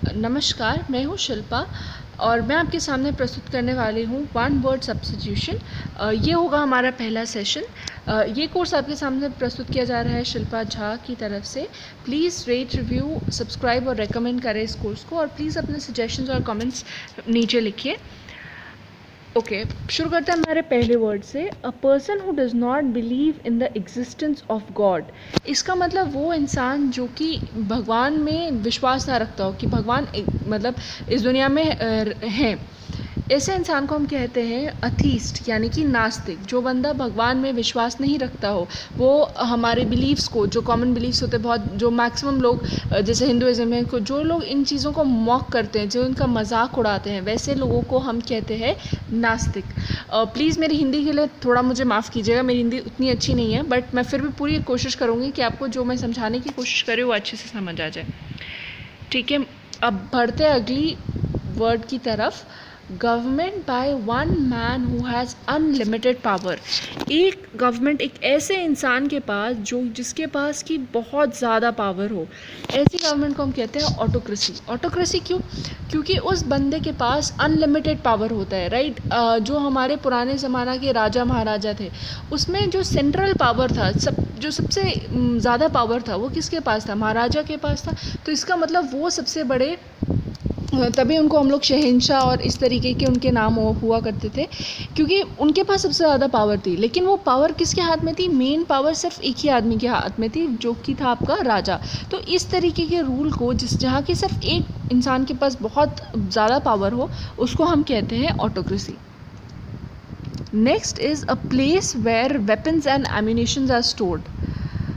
नमस्कार, मैं हूँ शिल्पा और मैं आपके सामने प्रस्तुत करने वाली हूँ वन वर्ड सब्स्टिट्यूशन। ये होगा हमारा पहला सेशन। ये कोर्स आपके सामने प्रस्तुत किया जा रहा है शिल्पा झा की तरफ से। प्लीज़ रेट, रिव्यू, सब्सक्राइब और रेकमेंड करें इस कोर्स को और प्लीज़ अपने सजेशंस और कमेंट्स नीचे लिखिए। ओके, शुरू करते हैं हमारे पहले वर्ड से। अ person who does not believe in the existence of God. इसका मतलब वो इंसान जो कि भगवान में विश्वास ना रखता हो कि भगवान मतलब इस दुनिया में हैं। ऐसे इंसान को हम कहते हैं अथीस्ट, यानी कि नास्तिक। जो बंदा भगवान में विश्वास नहीं रखता हो, वो हमारे बिलीव्स को, जो कॉमन बिलीव्स होते हैं बहुत, जो मैक्सिमम लोग जैसे हिंदुइज्म में जो लोग इन चीज़ों को मॉक करते हैं, जो इनका मजाक उड़ाते हैं, वैसे लोगों को हम कहते हैं नास्तिक। प्लीज़ मेरी हिंदी के लिए थोड़ा मुझे माफ़ कीजिएगा, मेरी हिंदी उतनी अच्छी नहीं है, बट मैं फिर भी पूरी कोशिश करूँगी कि आपको जो मैं समझाने की कोशिश कर रही हूँ वो अच्छे से समझ आ जाए। ठीक है, अब बढ़ते हैं अगली वर्ड की तरफ। Government by one man who has unlimited power. एक गवर्नमेंट एक ऐसे इंसान के पास जिसके पास की बहुत ज़्यादा पावर हो, ऐसी गवर्नमेंट को हम कहते हैं ऑटोक्रेसी। ऑटोक्रेसी क्यों? क्योंकि उस बंदे के पास अनलिमिटेड पावर होता है, राइट। जो हमारे पुराने ज़माना के राजा महाराजा थे, उसमें जो सेंट्रल पावर था, जो सबसे ज़्यादा पावर था, वो किसके पास था? महाराजा के पास था। तो इसका मतलब वो सबसे बड़े, तभी उनको हम लोग शहंशाह और इस तरीके के उनके नाम हुआ करते थे, क्योंकि उनके पास सबसे ज़्यादा पावर थी। लेकिन वो पावर किसके हाथ में थी? मेन पावर सिर्फ एक ही आदमी के हाथ में थी, जो कि था आपका राजा। तो इस तरीके के रूल को, जहाँ की सिर्फ एक इंसान के पास बहुत ज़्यादा पावर हो, उसको हम कहते हैं autocracy. Next is a place where weapons and ammunitions are stored,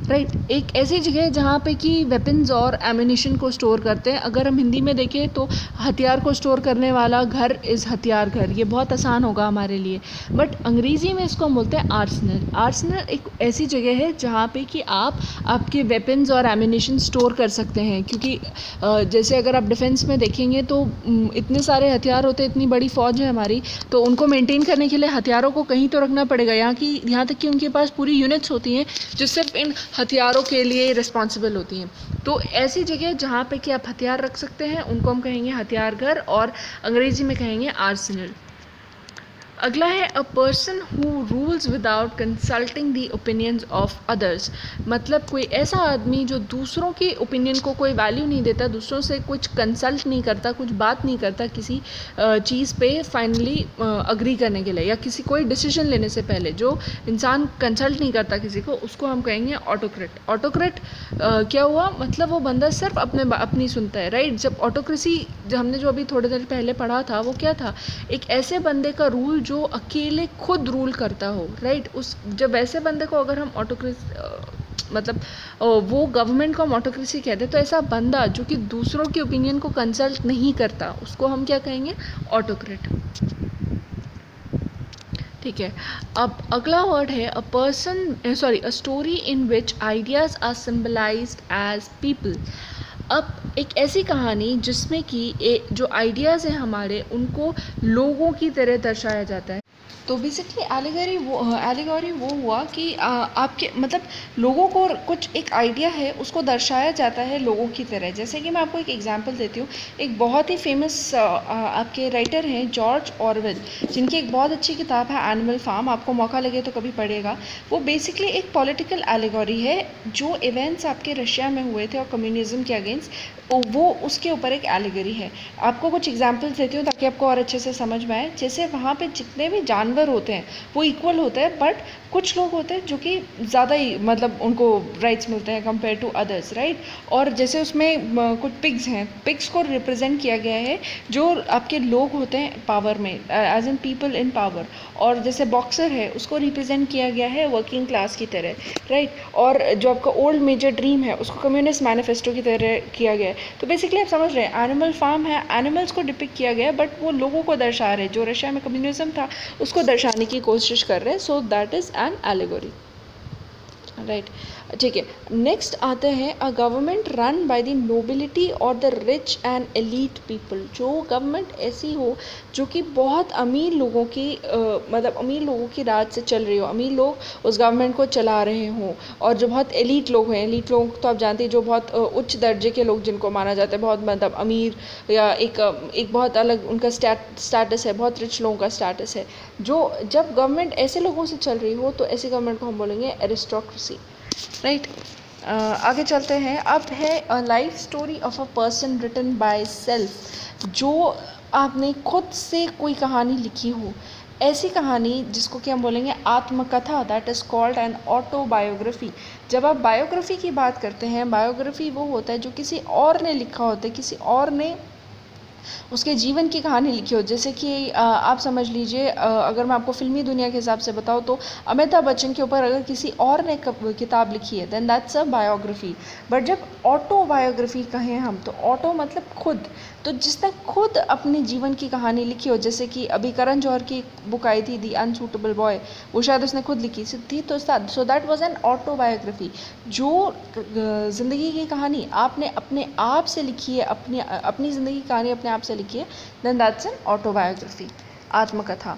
right. एक ऐसी जगह जहाँ पे कि वेपन्स और एम्यूनिशन को स्टोर करते हैं। अगर हम हिंदी में देखें तो हथियार को स्टोर करने वाला घर इज़ हथियार घर। ये बहुत आसान होगा हमारे लिए, बट अंग्रेज़ी में इसको हम बोलते हैं आर्सनल। आर्सनल एक ऐसी जगह है जहाँ पे कि आप आपके वेपन्स और एम्यूनिशन स्टोर कर सकते हैं, क्योंकि जैसे अगर आप डिफेंस में देखेंगे तो इतने सारे हथियार होते हैं, इतनी बड़ी फ़ौज है हमारी, तो उनको मेंटेन करने के लिए हथियारों को कहीं तो रखना पड़ेगा। यहाँ तक कि उनके पास पूरी यूनिट्स होती हैं जो सिर्फ इन हथियारों के लिए रिस्पॉन्सिबल होती हैं। तो ऐसी जगह जहाँ पे कि आप हथियार रख सकते हैं, उनको हम कहेंगे हथियार घर, और अंग्रेजी में कहेंगे आर्सेनल। अगला है अ person who rules without consulting the opinions of others. मतलब कोई ऐसा आदमी जो दूसरों के ओपिनियन को कोई वैल्यू नहीं देता, दूसरों से कुछ कंसल्ट नहीं करता, कुछ बात नहीं करता किसी चीज़ पे फाइनली अग्री करने के लिए, या किसी कोई डिसीजन लेने से पहले जो इंसान कंसल्ट नहीं करता किसी को, उसको हम कहेंगे ऑटोक्रेट। ऑटोक्रेट क्या हुआ? मतलब वो बंदा सिर्फ अपनी सुनता है, राइट। जब ऑटोक्रेसी, जो हमने जो अभी थोड़ी देर पहले पढ़ा था, वो क्या था? एक ऐसे बंदे का रूल जो अकेले खुद रूल करता हो, राइट। जब वैसे बंदे को अगर हम ऑटोक्रेसी, मतलब वो गवर्नमेंट को हम ऑटोक्रेसी कहते हैं, तो ऐसा बंदा जो कि दूसरों के ओपिनियन को कंसल्ट नहीं करता, उसको हम क्या कहेंगे? ऑटोक्रेट। ठीक है, अब अगला वर्ड है a story in which ideas are symbolised as people. अब एक ऐसी कहानी जिसमें कि जो आइडियाज़ हैं हमारे, उनको लोगों की तरह दर्शाया जाता है। तो बेसिकली एलिगोरी वो हुआ कि आपके मतलब लोगों को कुछ एक आइडिया है, उसको दर्शाया जाता है लोगों की तरह। जैसे कि मैं आपको एक एग्जांपल देती हूँ। एक बहुत ही फेमस आपके राइटर हैं जॉर्ज ऑरवेल, जिनकी एक बहुत अच्छी किताब है एनिमल फार्म। आपको मौका लगे तो कभी पढ़ेगा। वो बेसिकली एक पॉलिटिकल एलिगोरी है, जो इवेंट्स आपके रशिया में हुए थे और कम्युनिज्म के अगेंस्ट, वो उसके ऊपर एक एलिगोरी है। आपको कुछ एग्जांपल्स देती हूँ ताकि आपको और अच्छे से समझ में आए। जैसे वहाँ पे जितने भी जानवर होते हैं वो इक्वल होते हैं, बट कुछ लोग होते हैं जो कि ज़्यादा ही मतलब उनको राइट्स मिलते हैं कंपेयर टू अदर्स, राइट। और जैसे उसमें कुछ पिग्स हैं, पिग्स को रिप्रेजेंट किया गया है जो आपके लोग होते हैं पावर में, as in people in power. और जैसे बॉक्सर है, उसको रिप्रेजेंट किया गया है वर्किंग क्लास की तरह, राइट। और जो आपका ओल्ड मेजर ड्रीम है, उसको कम्युनिस्ट मैनिफेस्टो की तरह किया गया है। तो बेसिकली आप समझ रहे हैं, एनिमल फार्म है, एनिमल्स को डिपिक्ट किया गया है, बट वो लोगों को दर्शा रहे हैं। जो रशिया में कम्युनिज्म था, उसको दर्शाने की कोशिश कर रहे हैं। So that is an allegory, right. ठीक है। नेक्स्ट आते हैं a government run by the nobility और the rich and elite people. जो गवर्नमेंट ऐसी हो जो कि बहुत अमीर लोगों की मतलब अमीर लोगों की राज से चल रही हो, अमीर लोग उस गवर्नमेंट को चला रहे हों, और जो बहुत एलीट लोग हैं, एलीट लोग तो आप जानते हैं जो बहुत उच्च दर्जे के लोग जिनको माना जाता है, बहुत मतलब अमीर या एक बहुत अलग उनका स्टेटस है, बहुत रिच लोगों का स्टेटस है। जो जब गवर्नमेंट ऐसे लोगों से चल रही हो तो ऐसी गवर्नमेंट को हम बोलेंगे एरिस्टोक्रेसी, राइट। आगे चलते हैं। अब है a life story of a person written by self. जो आपने खुद से कोई कहानी लिखी हो, ऐसी कहानी जिसको कि हम बोलेंगे आत्मकथा, that is called an autobiography. जब आप बायोग्राफी की बात करते हैं, बायोग्राफी वो होता है जो किसी और ने लिखा होता है, किसी और ने उसके जीवन की कहानी लिखी हो। जैसे कि आप समझ लीजिए, अगर मैं आपको फिल्मी दुनिया के हिसाब से बताऊँ तो अमिताभ बच्चन के ऊपर अगर किसी और ने किताब लिखी है then that's a biography. But जब ऑटोबायोग्राफी कहें हम, तो ऑटो मतलब खुद, तो जिसने खुद अपने जीवन की कहानी लिखी हो, जैसे कि अभी करण जौहर की बुक आई थी दी अनसूटेबल बॉय, वो शायद उसने खुद लिखी थी, तो so that was an autobiography. जो ज़िंदगी की कहानी आपने अपने आप से लिखी है, अपनी ज़िंदगी की कहानी अपने आप से लिखी है, देन दैट्स एन ऑटोबायोग्राफी, आत्मकथा।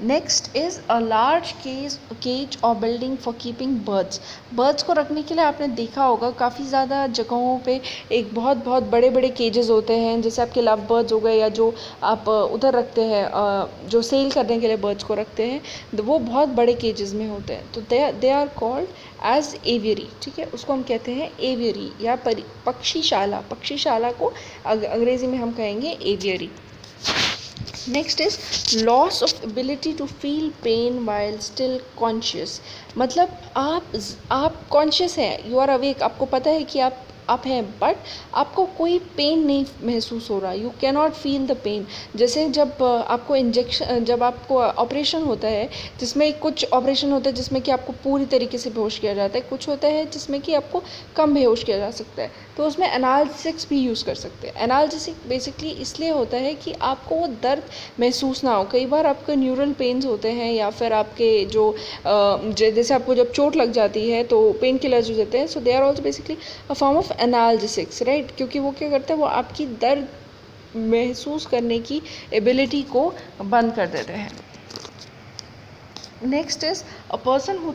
Next is a large cage और building for keeping birds. Birds को रखने के लिए आपने देखा होगा काफ़ी ज़्यादा जगहों पे एक बहुत बहुत बड़े बड़े केजेस होते हैं, जैसे आपके लव बर्ड्स हो गए, या जो आप उधर रखते हैं, जो सेल करने के लिए बर्ड्स को रखते हैं, तो वो बहुत बड़े केजेस में होते हैं, तो they are called as aviary, ठीक है। उसको हम कहते हैं एवियरी या पक्षीशाला। पक्षीशाला को अंग्रेज़ी में हम कहेंगे aviary. Next is loss of ability to feel pain while still conscious. मतलब आप कॉन्शियस हैं, यू आर अवेक, आपको पता है कि आप हैं, बट आपको कोई पेन नहीं महसूस हो रहा, you can not feel the pain. जैसे जब आपको ऑपरेशन होता है, जिसमें कुछ ऑपरेशन होता है जिसमें कि आपको पूरी तरीके से बेहोश किया जाता है, कुछ होता है जिसमें कि आपको कम बेहोश किया जा सकता है, तो उसमें एनाल्जेसिक्स भी यूज़ कर सकते हैं। एनाल्जेसिक बेसिकली इसलिए होता है कि आपको वो दर्द महसूस ना हो। कई बार आपके न्यूरल पेन्स होते हैं, या फिर आपके जैसे आपको जब चोट लग जाती है तो पेन किलर्स यूज होते हैं, so they are also basically a form of analgesics, right. क्योंकि वो क्या करते हैं, वो आपकी दर्द महसूस करने की एबिलिटी को बंद कर देते हैं। Next is a person who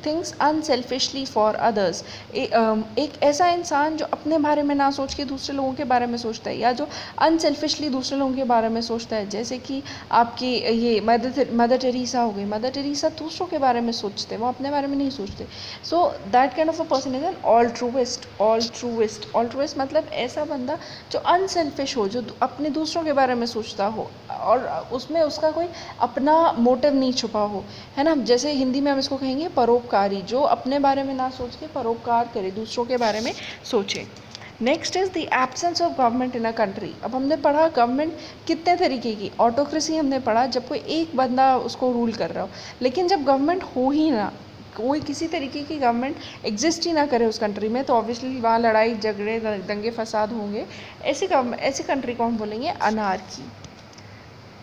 thinks unselfishly for others. एक ऐसा इंसान जो अपने बारे में ना सोच के दूसरे लोगों के बारे में सोचता है, या जो अनसेल्फिशली दूसरे लोगों के बारे में सोचता है। जैसे कि आपकी ये मदर टेरेसा हो गई। मदर टेरेसा दूसरों के बारे में सोचते हैं, वो अपने बारे में नहीं सोचते। So that kind of a person is an altruist मतलब ऐसा बंदा जो अनसेल्फिश हो, जो अपने दूसरों के बारे में सोचता हो, और उसमें उसका कोई अपना मोटिव नहीं छुपा हो, है ना। जैसे हिंदी में हम इसको कहेंगे परोपकारी, जो अपने बारे में ना सोच के परोपकार करे, दूसरों के बारे में सोचे। Next is the absence of government in a country. अब हमने पढ़ा गवर्नमेंट कितने तरीके की, ऑटोक्रेसी हमने पढ़ा जब कोई एक बंदा उसको रूल कर रहा हो, लेकिन जब गवर्नमेंट हो ही ना, कोई किसी तरीके की गवर्नमेंट एग्जिस्ट ही ना करे उस कंट्री में, तो ऑब्वियसली वहाँ लड़ाई झगड़े दंगे फसाद होंगे। ऐसी कंट्री को हम बोलेंगे अनार्की।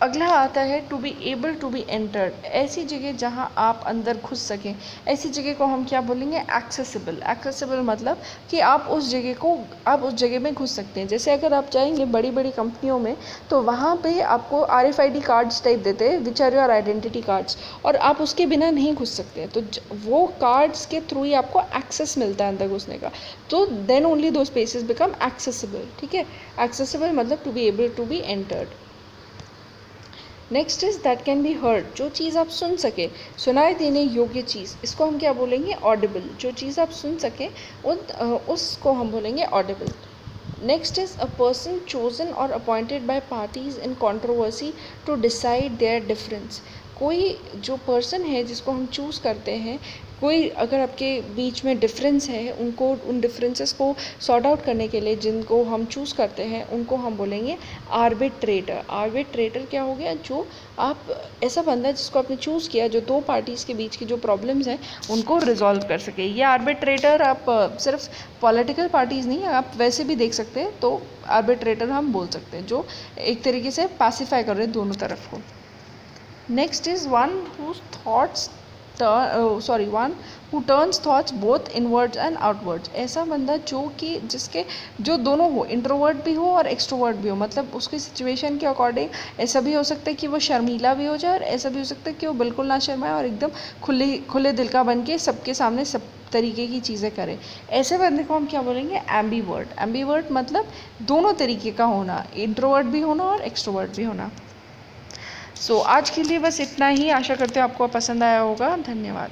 अगला आता है to be able to be entered. ऐसी जगह जहाँ आप अंदर घुस सकें, ऐसी जगह को हम क्या बोलेंगे, एक्सेसिबल। एक्सेसिबल मतलब कि आप उस जगह में घुस सकते हैं। जैसे अगर आप जाएंगे बड़ी बड़ी कंपनियों में, तो वहाँ पे आपको RFID कार्ड्स टाइप देते हैं, which are your identity cards, और आप उसके बिना नहीं घुस सकते। तो वो कार्ड्स के थ्रू ही आपको एक्सेस मिलता है अंदर घुसने का, तो देन ओनली दो स्पेसेस बिकम एक्सेसिबल, ठीक है। एक्सेसिबल मतलब to be able to be entered. Next is that can be heard. जो चीज़ आप सुन सके, सुनाई देने योग्य चीज़, इसको हम क्या बोलेंगे, ऑडिबल। जो चीज़ आप सुन सकें उसको हम बोलेंगे audible. Next is a person chosen और appointed by parties in controversy to decide their difference. कोई जो पर्सन है जिसको हम चूज़ करते हैं, कोई अगर आपके बीच में डिफरेंस है, उनको उन डिफरेंसेस को सॉर्ट आउट करने के लिए जिनको हम चूज़ करते हैं, उनको हम बोलेंगे आर्बिट्रेटर। आर्बिट्रेटर क्या हो गया, जो आप ऐसा बंदा जिसको आपने चूज़ किया, जो दो पार्टीज़ के बीच की जो प्रॉब्लम्स हैं उनको रिजॉल्व कर सके। ये आर्बिट्रेटर आप सिर्फ पॉलिटिकल पार्टीज़ नहीं, आप वैसे भी देख सकते हैं, तो आर्बिट्रेटर हम बोल सकते हैं, जो एक तरीके से पैसिफाई कर रहे हैं दोनों तरफ को। Next is one whose thoughts one who turns thoughts both inwards and outwards. ऐसा बंदा जो दोनों हो, इंट्रोवर्ट भी हो और एक्सट्रोवर्ट भी हो, मतलब उसकी सिचुएशन के अकॉर्डिंग ऐसा भी हो सकता है कि वो शर्मीला भी हो जाए और ऐसा भी हो सकता है कि वो बिल्कुल ना शर्माए और एकदम खुले दिल का बन के सबके सामने सब तरीके की चीज़ें करे। ऐसे बंदे को हम क्या बोलेंगे? एम्बीवर्ट। एम्बीवर्ट मतलब दोनों तरीके का होना, इंट्रोवर्ट भी होना और एक्सट्रोवर्ट भी होना। सो आज के लिए बस इतना ही। आशा करते हो आपको पसंद आया होगा। धन्यवाद।